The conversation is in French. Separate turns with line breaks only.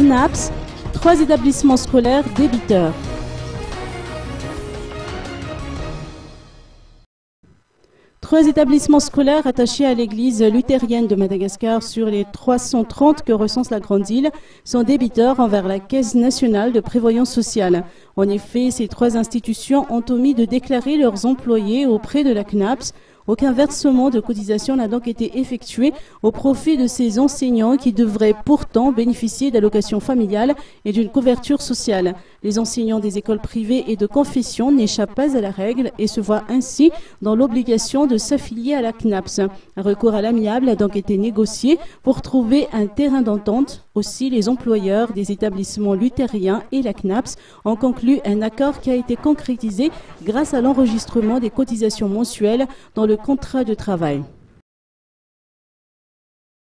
CNAPS, 3 établissements scolaires débiteurs. Trois établissements scolaires attachés à l'église luthérienne de Madagascar sur les 330 que recense la Grande Île sont débiteurs envers la Caisse nationale de prévoyance sociale. En effet, ces 3 institutions ont omis de déclarer leurs employés auprès de la CNAPS. Aucun versement de cotisation n'a donc été effectué au profit de ces enseignants qui devraient pourtant bénéficier d'allocations familiales et d'une couverture sociale. Les enseignants des écoles privées et de confession n'échappent pas à la règle et se voient ainsi dans l'obligation de s'affilier à la CNAPS. Un recours à l'amiable a donc été négocié pour trouver un terrain d'entente. Aussi, les employeurs des établissements luthériens et la CNAPS ont conclu un accord qui a été concrétisé grâce à l'enregistrement des cotisations mensuelles dans le contrat de travail.